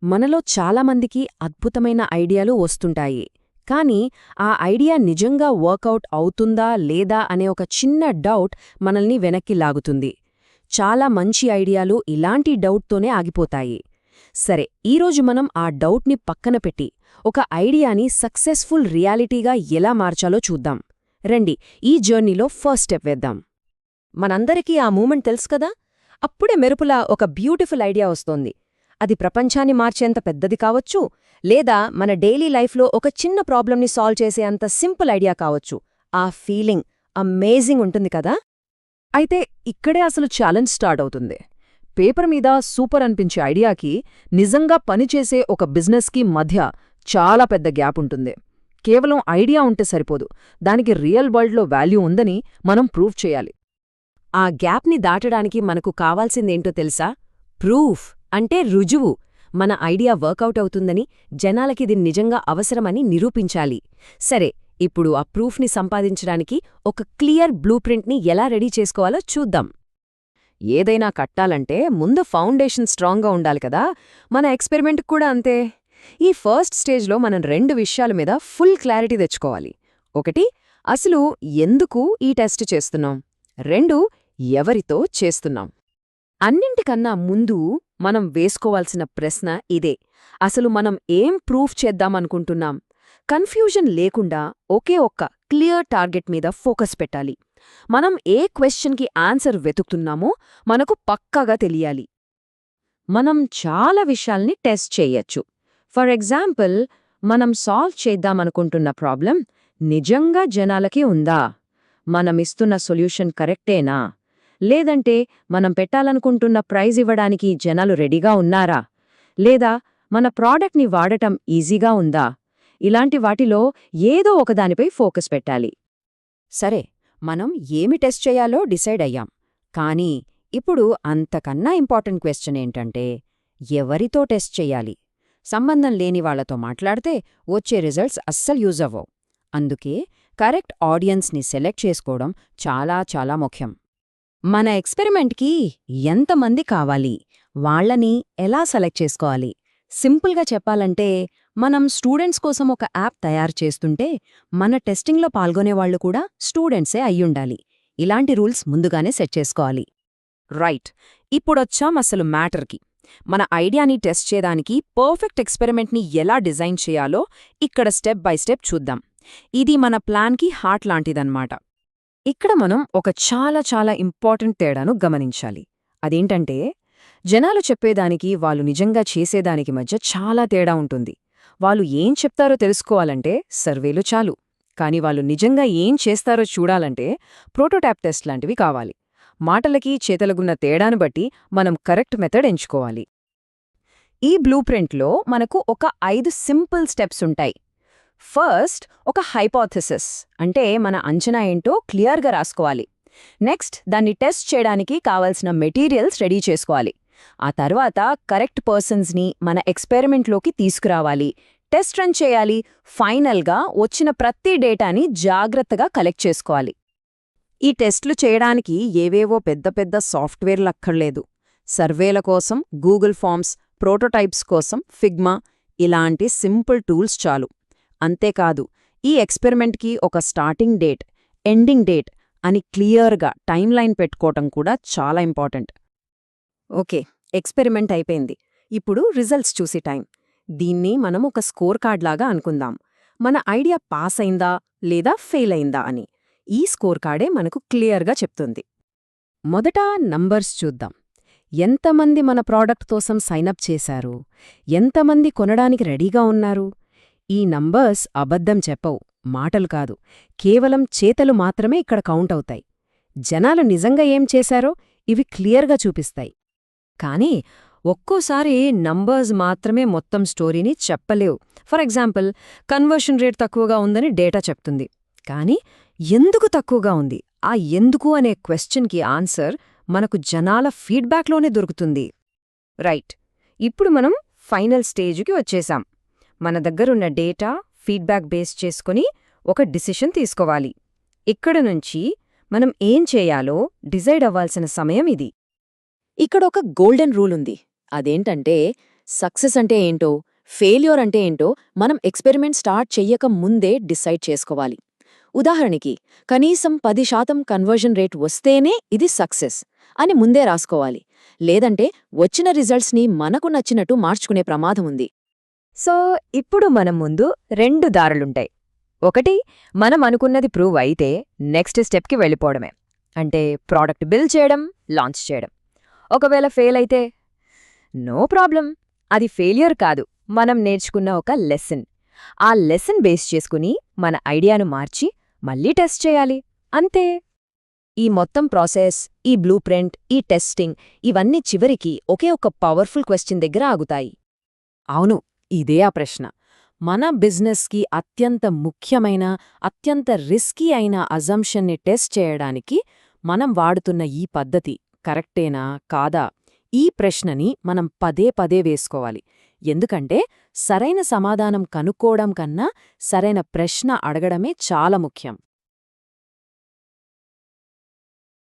మనలో చాలామందికి అద్భుతమైన ఐడియాలు వస్తుంటాయి. కానీ ఆ ఐడియా నిజంగా వర్కౌట్ అవుతుందా లేదా అనే ఒక చిన్న డౌట్ మనల్ని వెనక్కి లాగుతుంది. చాలా మంచి ఐడియాలు ఇలాంటి డౌట్తోనే ఆగిపోతాయి. సరే, ఈరోజు మనం ఆ డౌట్ని పక్కన పెట్టి ఒక ఐడియాని సక్సెస్ఫుల్ రియాలిటీగా ఎలా మార్చాలో చూద్దాం. రండి, ఈ జర్నీలో ఫస్ట్ స్టెప్ వేద్దాం. మనందరికీ ఆ మూమెంట్ తెలుసు కదా, అప్పుడే మెరుపులా ఒక బ్యూటిఫుల్ ఐడియా వస్తోంది. అది ప్రపంచాన్ని మార్చేంత పెద్దది కావచ్చు, లేదా మన డైలీ లైఫ్లో ఒక చిన్న ప్రాబ్లంని సాల్వ్ చేసే అంత సింపుల్ ఐడియా కావచ్చు. ఆ ఫీలింగ్ అమేజింగ్ ఉంటుంది కదా. అయితే ఇక్కడే అసలు ఛాలెంజ్ స్టార్ట్ అవుతుంది. పేపర్ మీద సూపర్ అనిపించే ఐడియాకి నిజంగా పనిచేసే ఒక బిజినెస్కి మధ్య చాలా పెద్ద గ్యాప్ ఉంటుంది. కేవలం ఐడియా ఉంటే సరిపోదు, దానికి రియల్ వరల్డ్లో వాల్యూ ఉందని మనం ప్రూవ్ చేయాలి. ఆ గ్యాప్ని దాటడానికి మనకు కావాల్సిందేంటో తెలుసా? ప్రూఫ్, అంటే రుజువు. మన ఐడియా వర్కౌట్ అవుతుందని, జనాలకిది నిజంగా అవసరమని నిరూపించాలి. సరే, ఇప్పుడు ఆ ప్రూఫ్ని సంపాదించడానికి ఒక క్లియర్ బ్లూ ప్రింట్ని ఎలా రెడీ చేసుకోవాలో చూద్దాం. ఏదైనా కట్టాలంటే ముందు ఫౌండేషన్ స్ట్రాంగ్గా ఉండాలి కదా. మన ఎక్స్పెరిమెంట్ కూడా అంతే. ఈ ఫస్ట్ స్టేజ్లో మనం 2 విషయాల మీద ఫుల్ క్లారిటీ తెచ్చుకోవాలి. 1, అసలు ఎందుకు ఈ టెస్ట్ చేస్తున్నాం. 2, ఎవరితో చేస్తున్నాం. అన్నింటికన్నా ముందు మనం వేసుకోవాల్సిన ప్రశ్న ఇదే: అసలు మనం ఏం ప్రూఫ్ చేద్దామనుకుంటున్నాం? కన్ఫ్యూజన్ లేకుండా ఒకే ఒక్క క్లియర్ టార్గెట్ మీద ఫోకస్ పెట్టాలి. మనం ఏ క్వశ్చన్కి ఆన్సర్ వెతుకుతున్నామో మనకు పక్కాగా తెలియాలి. మనం చాలా విషయాల్ని టెస్ట్ చేయొచ్చు. ఫర్ ఎగ్జాంపుల్, మనం సాల్వ్ చేద్దామనుకుంటున్న ప్రాబ్లం నిజంగా జనాలకి ఉందా? మనమిస్తున్న సొల్యూషన్ కరెక్టేనా? లేదంటే మనం పెట్టాలనుకుంటున్న ప్రైజ్ ఇవ్వడానికి జనాలు రెడీగా ఉన్నారా? లేదా మన ప్రాడక్ట్ని వాడటం ఈజీగా ఉందా? ఇలాంటి వాటిలో ఏదో ఒకదానిపై ఫోకస్ పెట్టాలి. సరే, మనం ఏమి టెస్ట్ చేయాలో డిసైడ్ అయ్యాం. కానీ ఇప్పుడు అంతకన్నా ఇంపార్టెంట్ క్వశ్చన్ ఏంటంటే, ఎవరితో టెస్ట్ చెయ్యాలి? సంబంధం లేని వాళ్లతో మాట్లాడితే వచ్చే రిజల్ట్స్ అస్సలు యూజ్ అవ్వవు. అందుకే కరెక్ట్ ఆడియన్స్ని సెలెక్ట్ చేసుకోవడం చాలా చాలా ముఖ్యం. మన ఎక్స్పెరిమెంట్కి ఎంతమంది కావాలి, వాళ్లని ఎలా సెలెక్ట్ చేసుకోవాలి? సింపుల్గా చెప్పాలంటే, మనం స్టూడెంట్స్ కోసం ఒక యాప్ తయారు చేస్తుంటే మన టెస్టింగ్లో పాల్గొనేవాళ్లు కూడా స్టూడెంట్సే అయ్యుండాలి. ఇలాంటి రూల్స్ ముందుగానే సెట్ చేసుకోవాలి. రైట్, ఇప్పుడొచ్చాం అసలు మ్యాటర్కి. మన ఐడియాని టెస్ట్ చేయడానికి పర్ఫెక్ట్ ఎక్స్పెరిమెంట్ని ఎలా డిజైన్ చేయాలో ఇక్కడ స్టెప్ బై స్టెప్ చూద్దాం. ఇది మన ప్లాన్కి హార్ట్ లాంటిదన్నమాట. ఇక్కడ మనం ఒక చాలా చాలా ఇంపార్టెంట్ తేడాను గమనించాలి. అదేంటంటే, జనాలు చెప్పేదానికి వాళ్ళు నిజంగా చేసేదానికి మధ్య చాలా తేడా ఉంటుంది. వాళ్ళు ఏం చెప్తారో తెలుసుకోవాలంటే సర్వేలు చాలు, కానీ వాళ్ళు నిజంగా ఏం చేస్తారో చూడాలంటే ప్రోటోటైప్ టెస్ట్ లాంటివి కావాలి. మాటలకి చేతలగున్న తేడాను బట్టి మనం కరెక్ట్ మెథడ్ ఎంచుకోవాలి. ఈ బ్లూ ప్రింట్లో మనకు ఒక 5 సింపుల్ స్టెప్స్ ఉంటాయి. ఫస్ట్, ఒక హైపోథెసిస్, అంటే మన అంచనా ఏంటో క్లియర్గా రాసుకోవాలి. నెక్స్ట్, దాన్ని టెస్ట్ చేయడానికి కావలసిన మెటీరియల్స్ రెడీ చేసుకోవాలి. ఆ తర్వాత కరెక్ట్ పర్సన్స్ని మన ఎక్స్పెరిమెంట్లోకి తీసుకురావాలి, టెస్ట్ రన్ చేయాలి. ఫైనల్గా వచ్చిన ప్రతి డేటాని జాగ్రత్తగా కలెక్ట్ చేసుకోవాలి. ఈ టెస్ట్లు చేయడానికి ఏవేవో పెద్ద పెద్ద సాఫ్ట్వేర్లక్కర్లేదు. సర్వేల కోసం గూగుల్ ఫార్మ్స్, ప్రోటోటైప్స్ కోసం ఫిగ్మా, ఇలాంటి సింపుల్ టూల్స్ చాలు. అంతేకాదు, ఈ ఎక్స్పెరిమెంట్కి ఒక స్టార్టింగ్ డేట్, ఎండింగ్ డేట్ అని క్లియర్గా టైమ్లైన్ పెట్టుకోవటం కూడా చాలా ఇంపార్టెంట్. ఓకే, ఎక్స్పెరిమెంట్ అయిపోయింది. ఇప్పుడు రిజల్ట్స్ చూసి టైం. దీన్ని మనం ఒక స్కోర్ కార్డ్ లాగా అనుకుందాం. మన ఐడియా పాస్ అయిందా లేదా ఫెయిల్ అయిందా అని ఈ స్కోర్ కార్డే మనకు క్లియర్గా చెప్తుంది. మొదట నంబర్స్ చూద్దాం. ఎంతమంది మన ప్రాడక్ట్ కోసం సైనప్ చేశారు? ఎంతమంది కొనడానికి రెడీగా ఉన్నారు? ఈ నంబర్స్ అబద్ధం చెప్పవు, మాటలు కాదు, కేవలం చేతలు మాత్రమే ఇక్కడ కౌంట్ అవుతాయి. జనాలు నిజంగా ఏం చేశారో ఇవి క్లియర్గా చూపిస్తాయి. కానీ ఒక్కోసారి నంబర్స్ మాత్రమే మొత్తం స్టోరీని చెప్పలేవు. ఫర్ ఎగ్జాంపుల్, కన్వర్షన్ రేట్ తక్కువగా ఉందని డేటా చెప్తుంది. కానీ ఎందుకు తక్కువగా ఉంది, ఆ ఎందుకు అనే క్వశ్చన్కి ఆన్సర్ మనకు జనాల ఫీడ్బ్యాక్లోనే దొరుకుతుంది. రైట్, ఇప్పుడు మనం ఫైనల్ స్టేజ్కి వచ్చేశాం. మన దగ్గరున్న డేటా, ఫీడ్బ్యాక్ బేస్ చేసుకుని ఒక డిసిషన్ తీసుకోవాలి. ఇక్కడ నుంచి మనం ఏం చేయాలో డిసైడ్ అవ్వాల్సిన సమయం ఇది. ఇక్కడొక గోల్డెన్ రూల్ ఉంది. అదేంటంటే, సక్సెస్ అంటే ఏంటో, ఫెయిల్యూర్ అంటే ఏంటో మనం ఎక్స్పెరిమెంట్ స్టార్ట్ చెయ్యక ముందే డిసైడ్ చేసుకోవాలి. ఉదాహరణకి, కనీసం 10% కన్వర్జన్ రేట్ వస్తేనే ఇది సక్సెస్ అని ముందే రాసుకోవాలి. లేదంటే వచ్చిన రిజల్ట్స్ని మనకు నచ్చినట్టు మార్చుకునే ప్రమాదం ఉంది. సో ఇప్పుడు మనం ముందు 2 దారులుంటాయి. ఒకటి, మనం అనుకున్నది ప్రూవ్ అయితే నెక్స్ట్ స్టెప్కి వెళ్ళిపోవడమే. అంటే ప్రోడక్ట్ బిల్డ్ చేయడం, లాంచ్ చేయడం. ఒకవేళ ఫెయిల్ అయితే నో ప్రాబ్లం, అది ఫెయిల్యూర్ కాదు, మనం నేర్చుకున్న ఒక లెసన్. ఆ లెసన్ బేస్ చేసుకుని మన ఐడియాను మార్చి మళ్ళీ టెస్ట్ చేయాలి, అంతే. ఈ మొత్తం ప్రాసెస్, ఈ బ్లూ ప్రింట్, ఈ టెస్టింగ్, ఇవన్నీ చివరికి ఒకే ఒక పవర్ఫుల్ క్వశ్చన్ దగ్గర ఆగుతాయి. అవును, ఇదే ఆ ప్రశ్న. మన బిజినెస్కి అత్యంత ముఖ్యమైన, అత్యంత రిస్కీ అయిన అజంప్షన్ని టెస్ట్ చేయడానికి మనం వాడుతున్న ఈ పద్ధతి కరెక్టేనా కాదా, ఈ ప్రశ్నని మనం పదే పదే వేసుకోవాలి. ఎందుకంటే సరైన సమాధానం కనుక్కోవడం కన్నా సరైన ప్రశ్న అడగడమే చాలా ముఖ్యం.